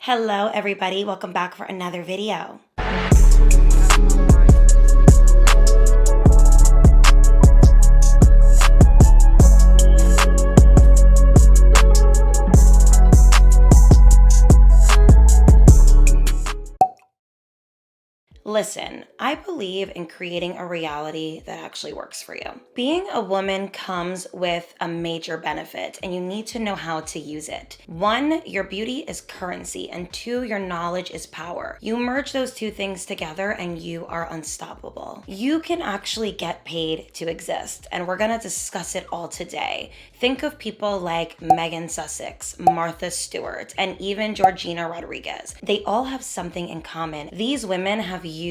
Hello everybody, welcome back for another video. Listen, I believe in creating a reality that actually works for you. Being a woman comes with a major benefit, and you need to know how to use it. 1, your beauty is currency, and 2, your knowledge is power. You merge those two things together and you are unstoppable. You can actually get paid to exist, and we're gonna discuss it all today. Think of people like Megan Sussex, Martha Stewart, and even Georgina Rodriguez. They all have something in common. These women have used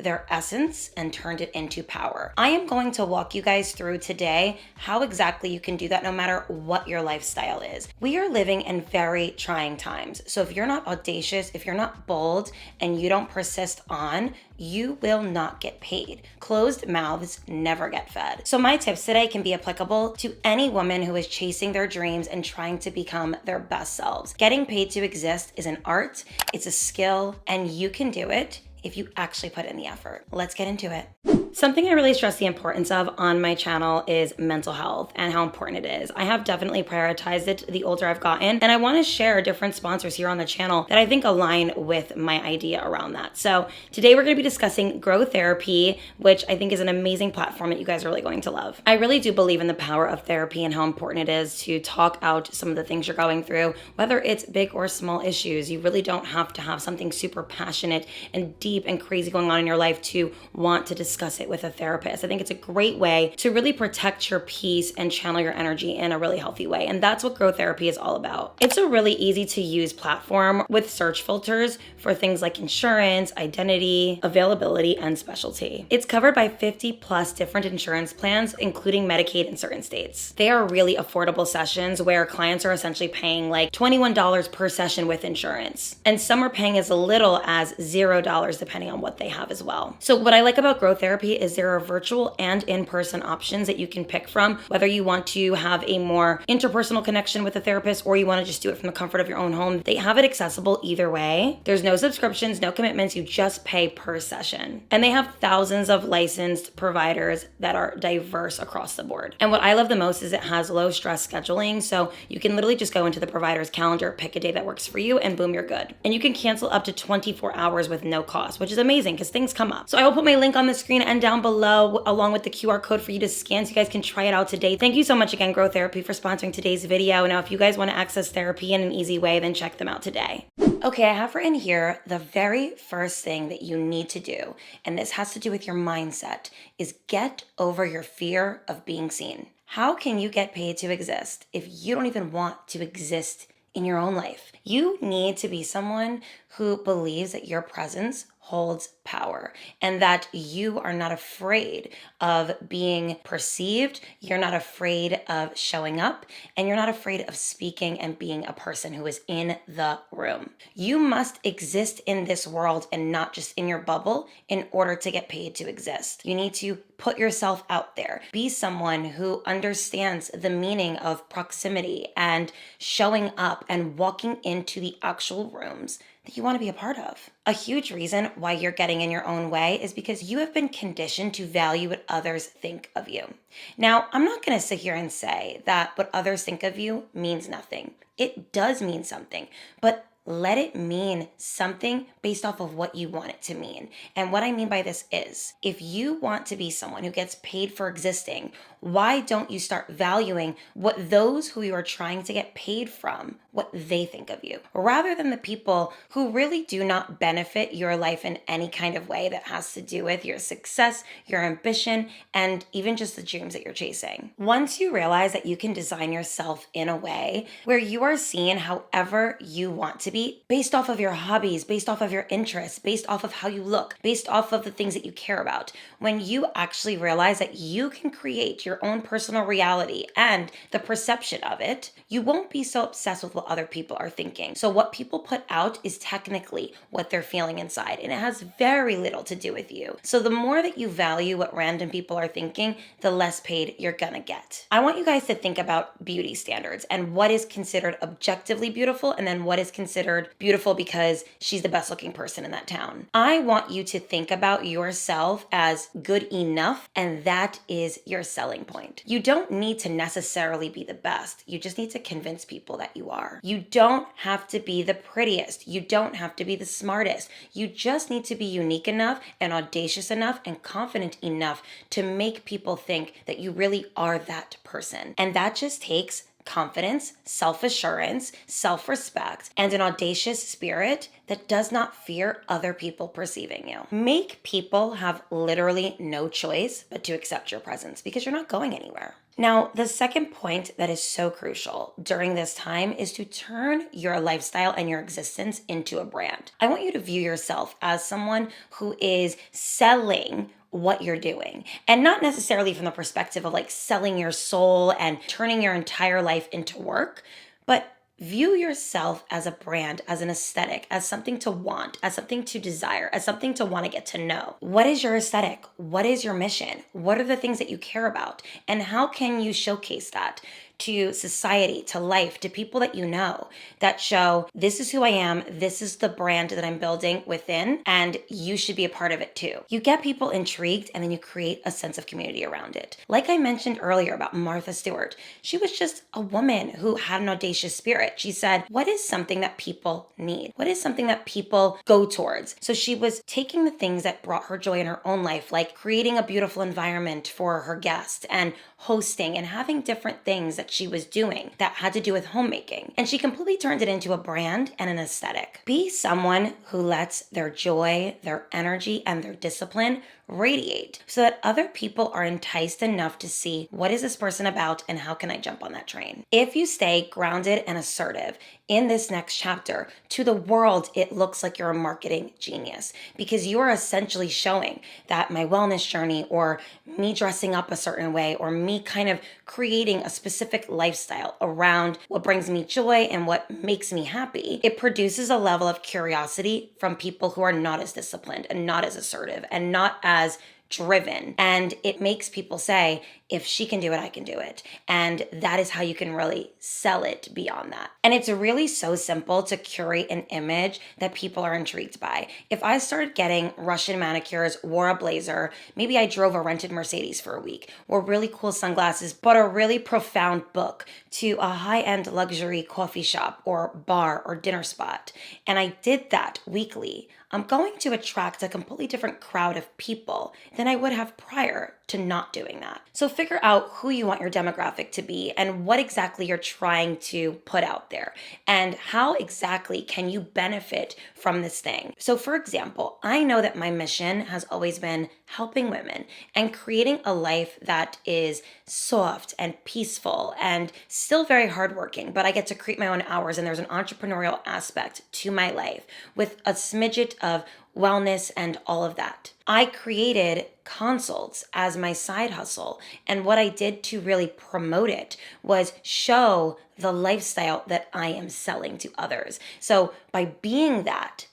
their essence and turned it into power. I am going to walk you guys through today how exactly you can do that no matter what your lifestyle is. We are living in very trying times. So if you're not audacious, if you're not bold, and you don't persist on, you will not get paid. Closed mouths never get fed. So my tips today can be applicable to any woman who is chasing their dreams and trying to become their best selves. Getting paid to exist is an art, it's a skill, and you can do it if you actually put in the effort. Let's get into it. Something I really stress the importance of on my channel is mental health and how important it is. I have definitely prioritized it the older I've gotten, and I want to share different sponsors here on the channel that I think align with my idea around that. So today we're going to be discussing Grow Therapy, which I think is an amazing platform that you guys are really going to love. I really do believe in the power of therapy and how important it is to talk out some of the things you're going through, whether it's big or small issues. You really don't have to have something super passionate and deep and crazy going on in your life to want to discuss it with a therapist. I think it's a great way to really protect your peace and channel your energy in a really healthy way. And that's what Grow Therapy is all about. It's a really easy to use platform with search filters for things like insurance, identity, availability, and specialty. It's covered by 50 plus different insurance plans, including Medicaid in certain states. They are really affordable sessions where clients are essentially paying like $21 per session with insurance. And some are paying as little as $0 depending on what they have as well. So what I like about Grow Therapy is there are virtual and in-person options that you can pick from, whether you want to have a more interpersonal connection with a therapist or you want to just do it from the comfort of your own home. They have it accessible either way. There's no subscriptions, no commitments, you just pay per session. And they have thousands of licensed providers that are diverse across the board. And what I love the most is it has low stress scheduling, so you can literally just go into the provider's calendar, pick a day that works for you, and boom, you're good. And you can cancel up to 24 hours with no cost, which is amazing because things come up. So I will put my link on the screen and down below along with the QR code for you to scan so you guys can try it out today. Thank you so much again, Grow Therapy, for sponsoring today's video. Now, if you guys want to access therapy in an easy way, then check them out today. Okay, I have written here the very first thing that you need to do, and this has to do with your mindset, is get over your fear of being seen. How can you get paid to exist if you don't even want to exist in your own life? You need to be someone who believes that your presence holds power and that you are not afraid of being perceived, you're not afraid of showing up, and you're not afraid of speaking and being a person who is in the room. You must exist in this world and not just in your bubble in order to get paid to exist. You need to put yourself out there. Be someone who understands the meaning of proximity and showing up and walking into the actual rooms that you want to be a part of. A huge reason why you're getting in your own way is because you have been conditioned to value what others think of you. Now, I'm not going to sit here and say that what others think of you means nothing. It does mean something, but let it mean something based off of what you want it to mean. And what I mean by this is, if you want to be someone who gets paid for existing, why don't you start valuing what those who you are trying to get paid from, what they think of you, rather than the people who really do not benefit your life in any kind of way that has to do with your success, your ambition, and even just the dreams that you're chasing. Once you realize that you can design yourself in a way where you are seen however you want to be, based off of your hobbies, based off of your interests, based off of how you look, based off of the things that you care about, when you actually realize that you can create your your own personal reality and the perception of it, you won't be so obsessed with what other people are thinking. So what people put out is technically what they're feeling inside, and it has very little to do with you. So the more that you value what random people are thinking, the less paid you're gonna get. I want you guys to think about beauty standards and what is considered objectively beautiful, and then what is considered beautiful because she's the best looking person in that town. I want you to think about yourself as good enough, and that is your selling point. You don't need to necessarily be the best. You just need to convince people that you are. You don't have to be the prettiest. You don't have to be the smartest. You just need to be unique enough and audacious enough and confident enough to make people think that you really are that person. And that just takes confidence, self-assurance, self-respect, and an audacious spirit that does not fear other people perceiving you. Make people have literally no choice but to accept your presence because you're not going anywhere. Now, the second point that is so crucial during this time is to turn your lifestyle and your existence into a brand. I want you to view yourself as someone who is selling what you're doing, and not necessarily from the perspective of like selling your soul and turning your entire life into work, but view yourself as a brand, as an aesthetic, as something to want, as something to desire, as something to want to get to know. What is your aesthetic? What is your mission? What are the things that you care about? And how can you showcase that to society, to life, to people that you know, that show this is who I am, this is the brand that I'm building within, and you should be a part of it too. You get people intrigued, and then you create a sense of community around it. Like I mentioned earlier about Martha Stewart, she was just a woman who had an audacious spirit. She said, what is something that people need? What is something that people go towards? So she was taking the things that brought her joy in her own life, like creating a beautiful environment for her guests and hosting and having different things that she was doing that had to do with homemaking. And she completely turned it into a brand and an aesthetic. Be someone who lets their joy, their energy, and their discipline radiate so that other people are enticed enough to see what is this person about and how can I jump on that train. If you stay grounded and assertive in this next chapter, to the world, it looks like you're a marketing genius because you're essentially showing that my wellness journey or me dressing up a certain way or me kind of creating a specific lifestyle around what brings me joy and what makes me happy, it produces a level of curiosity from people who are not as disciplined and not as assertive and not as driven. And it makes people say, if she can do it, I can do it. And that is how you can really sell it beyond that. And it's really so simple to curate an image that people are intrigued by. If I started getting Russian manicures, wore a blazer, maybe I drove a rented Mercedes for a week, wore really cool sunglasses, bought a really profound book to a high-end luxury coffee shop or bar or dinner spot, and I did that weekly, I'm going to attract a completely different crowd of people than I would have prior to not doing that. So figure out who you want your demographic to be and what exactly you're trying to put out there and how exactly can you benefit from this thing. So for example, I know that my mission has always been helping women and creating a life that is soft and peaceful and still very hardworking, but I get to create my own hours and there's an entrepreneurial aspect to my life with a smidget of wellness and all of that. I created consults as my side hustle. And what I did to really promote it was show the lifestyle that I am selling to others. So by being that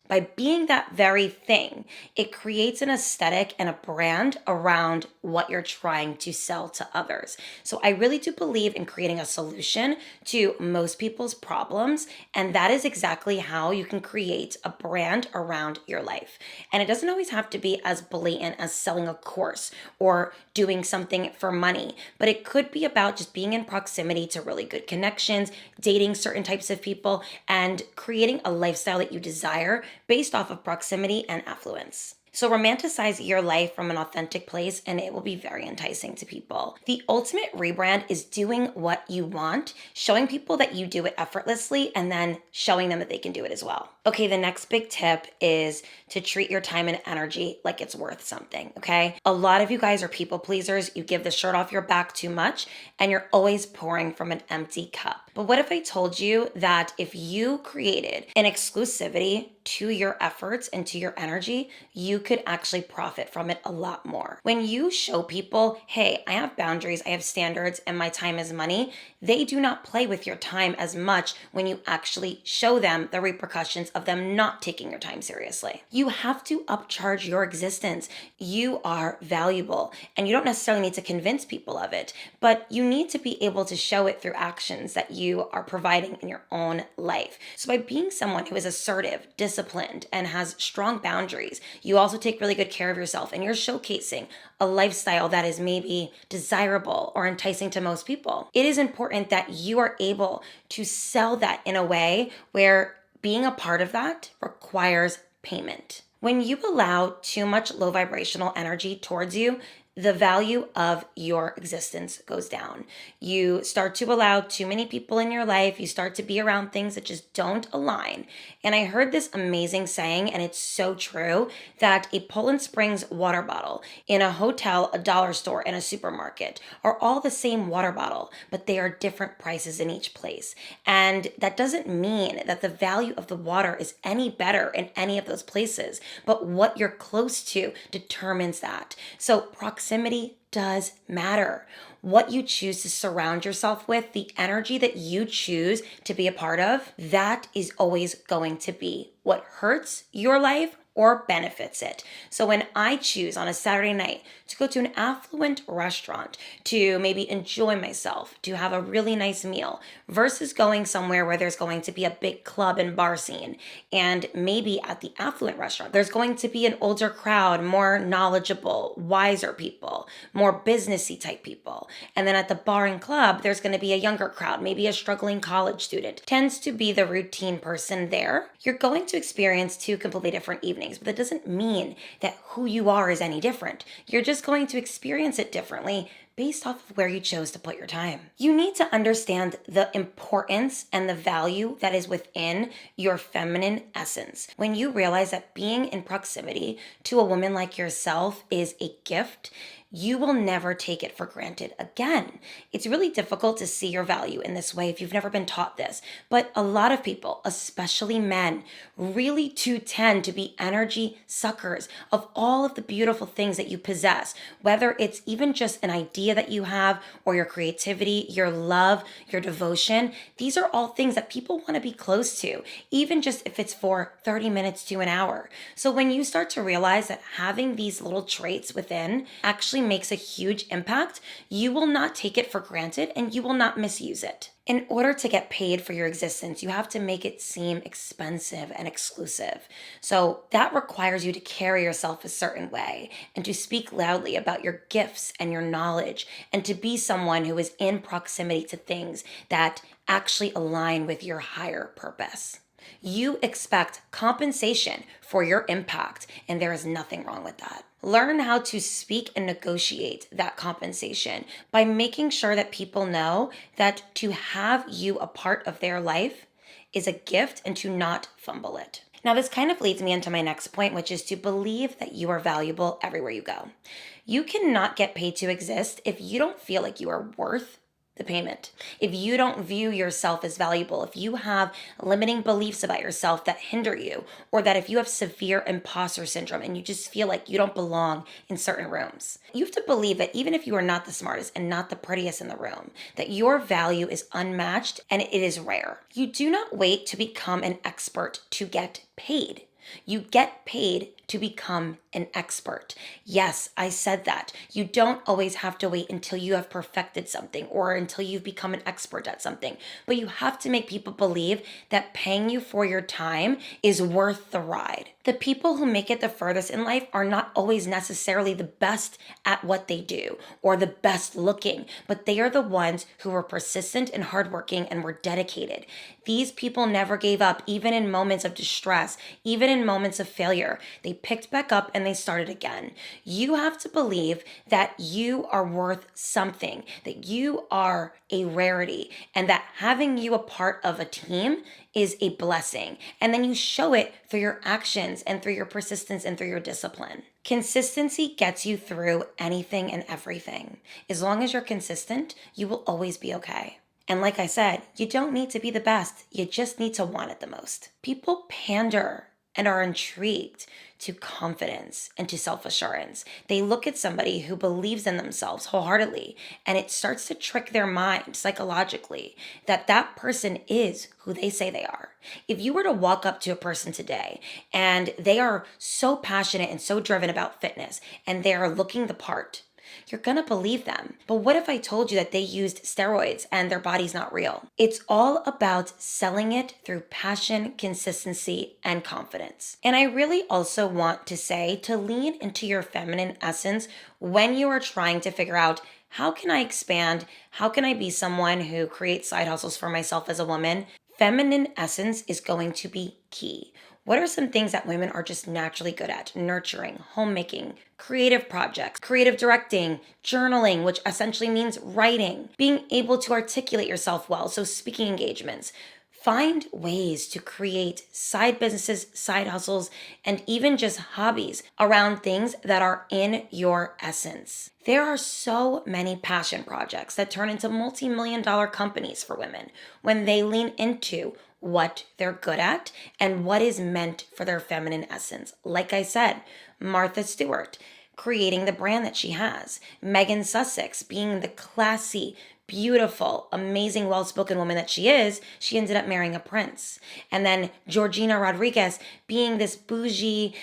very thing, it creates an aesthetic and a brand around what you're trying to sell to others. So I really do believe in creating a solution to most people's problems. And that is exactly how you can create a brand around your life. And it doesn't always have to be as blatant as selling a course or doing something for money, but it could be about just being in proximity to really good connections, dating certain types of people, and creating a lifestyle that you desire based off of proximity and affluence. So romanticize your life from an authentic place and it will be very enticing to people. The ultimate rebrand is doing what you want, showing people that you do it effortlessly, and then showing them that they can do it as well. Okay, the next big tip is to treat your time and energy like it's worth something, okay? A lot of you guys are people pleasers. You give the shirt off your back too much and you're always pouring from an empty cup. But what if I told you that if you created an exclusivity to your efforts and to your energy, you could actually profit from it a lot more. When you show people, hey, I have boundaries, I have standards, and my time is money, they do not play with your time as much when you actually show them the repercussions of them not taking your time seriously. You have to upcharge your existence. You are valuable, and you don't necessarily need to convince people of it, but you need to be able to show it through actions that you are providing in your own life. So by being someone who is assertive, disciplined, and has strong boundaries, you also take really good care of yourself, and you're showcasing a lifestyle that is maybe desirable or enticing to most people. It is important that you are able to sell that in a way where being a part of that requires payment. When you allow too much low vibrational energy towards you, the value of your existence goes down. You start to allow too many people in your life. You start to be around things that just don't align. And I heard this amazing saying, and it's so true, that a Poland Springs water bottle in a hotel, a dollar store, and a supermarket are all the same water bottle, but they are different prices in each place. And that doesn't mean that the value of the water is any better in any of those places, but what you're close to determines that. So proximity does matter. What you choose to surround yourself with, the energy that you choose to be a part of, that is always going to be what hurts your life or benefits it. So when I choose on a Saturday night to go to an affluent restaurant, to maybe enjoy myself, to have a really nice meal, versus going somewhere where there's going to be a big club and bar scene, and maybe at the affluent restaurant, there's going to be an older crowd, more knowledgeable, wiser people, more businessy type people. And then at the bar and club, there's going to be a younger crowd, maybe a struggling college student, tends to be the routine person there. You're going to experience two completely different evenings. But that doesn't mean that who you are is any different. You're just going to experience it differently based off of where you chose to put your time. You need to understand the importance and the value that is within your feminine essence. When you realize that being in proximity to a woman like yourself is a gift, you will never take it for granted again. It's really difficult to see your value in this way if you've never been taught this. But a lot of people, especially men, really do tend to be energy suckers of all of the beautiful things that you possess, whether it's even just an idea that you have or your creativity, your love, your devotion. These are all things that people want to be close to, even just if it's for 30 minutes to an hour. So when you start to realize that having these little traits within actually makes a huge impact, you will not take it for granted and you will not misuse it. In order to get paid for your existence, you have to make it seem expensive and exclusive. So that requires you to carry yourself a certain way and to speak loudly about your gifts and your knowledge and to be someone who is in proximity to things that actually align with your higher purpose. You expect compensation for your impact, and there is nothing wrong with that. Learn how to speak and negotiate that compensation by making sure that people know that to have you a part of their life is a gift and to not fumble it. Now, this kind of leads me into my next point, which is to believe that you are valuable everywhere you go. You cannot get paid to exist if you don't feel like you are worth the payment. If you don't view yourself as valuable, if you have limiting beliefs about yourself that hinder you, or that if you have severe imposter syndrome and you just feel like you don't belong in certain rooms, you have to believe that even if you are not the smartest and not the prettiest in the room, that your value is unmatched and it is rare. You do not wait to become an expert to get paid. You get paid to become an expert. Yes, I said that. You don't always have to wait until you have perfected something or until you've become an expert at something, but you have to make people believe that paying you for your time is worth the ride. The people who make it the furthest in life are not always necessarily the best at what they do or the best looking, but they are the ones who were persistent and hardworking and were dedicated. These people never gave up, even in moments of distress, even in moments of failure. They picked back up and they started again. You have to believe that you are worth something, that you are a rarity, and that having you a part of a team is a blessing. And then you show it through your actions and through your persistence and through your discipline. Consistency gets you through anything and everything. As long as you're consistent, you will always be okay. And like I said, you don't need to be the best. You just need to want it the most. People pander and are intrigued to confidence and to self-assurance. They look at somebody who believes in themselves wholeheartedly, and it starts to trick their mind psychologically that that person is who they say they are. If you were to walk up to a person today and they are so passionate and so driven about fitness and they are looking the part, you're gonna believe them. But what if I told you that they used steroids and their body's not real? It's all about selling it through passion, consistency, and confidence. And I really also want to say to lean into your feminine essence when you are trying to figure out, how can I expand? How can I be someone who creates side hustles for myself as a woman? Feminine essence is going to be key. What are some things that women are just naturally good at? Nurturing, homemaking, creative projects, creative directing, journaling, which essentially means writing, being able to articulate yourself well, so speaking engagements. Find ways to create side businesses, side hustles, and even just hobbies around things that are in your essence. There are so many passion projects that turn into multi-million-dollar companies for women when they lean into what they're good at and what is meant for their feminine essence. Like I said, Martha Stewart creating the brand that she has, Megan Sussex being the classy, beautiful, amazing, well-spoken woman that she is, she ended up marrying a prince. And then Georgina Rodriguez, being this bougie,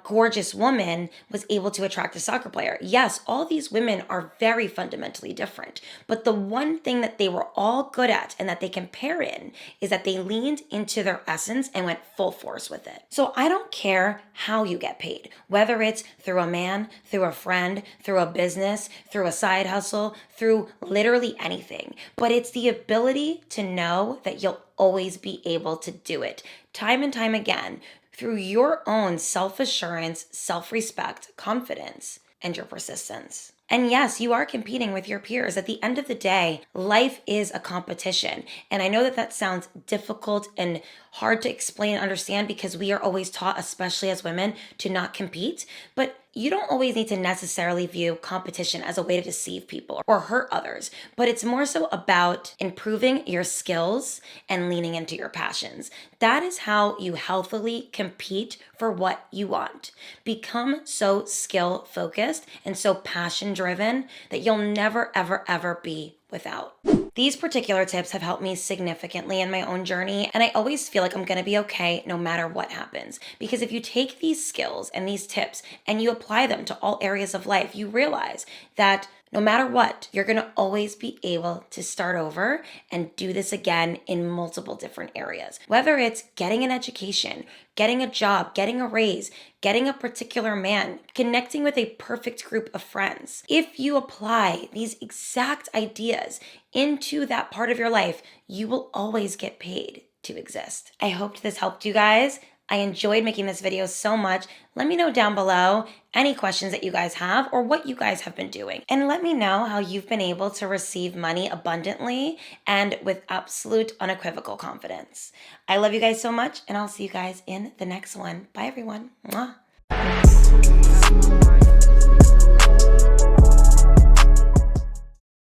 gorgeous woman, was able to attract a soccer player. Yes, all these women are very fundamentally different, but the one thing that they were all good at and that they can pair in is that they leaned into their essence and went full force with it. So I don't care how you get paid, whether it's through a man, through a friend, through a business, through a side hustle, through literally anything, but it's the ability to know that you'll always be able to do it time and time again through your own self-assurance, self-respect, confidence, and your persistence. And yes, you are competing with your peers. At the end of the day, life is a competition. And I know that that sounds difficult and hard to explain and understand because we are always taught, especially as women, to not compete. But you don't always need to necessarily view competition as a way to deceive people or hurt others, but it's more so about improving your skills and leaning into your passions. That is how you healthily compete for what you want. Become so skill focused and so passion driven that you'll never, ever, ever be without. These particular tips have helped me significantly in my own journey, and I always feel like I'm going to be okay no matter what happens. Because if you take these skills and these tips and you apply them to all areas of life, you realize that no matter what, you're going to always be able to start over and do this again in multiple different areas. Whether it's getting an education, getting a job, getting a raise, getting a particular man, connecting with a perfect group of friends. If you apply these exact ideas into that part of your life, you will always get paid to exist. I hope this helped you guys. I enjoyed making this video so much. Let me know down below any questions that you guys have or what you guys have been doing. And let me know how you've been able to receive money abundantly and with absolute unequivocal confidence. I love you guys so much, and I'll see you guys in the next one. Bye, everyone. Mwah.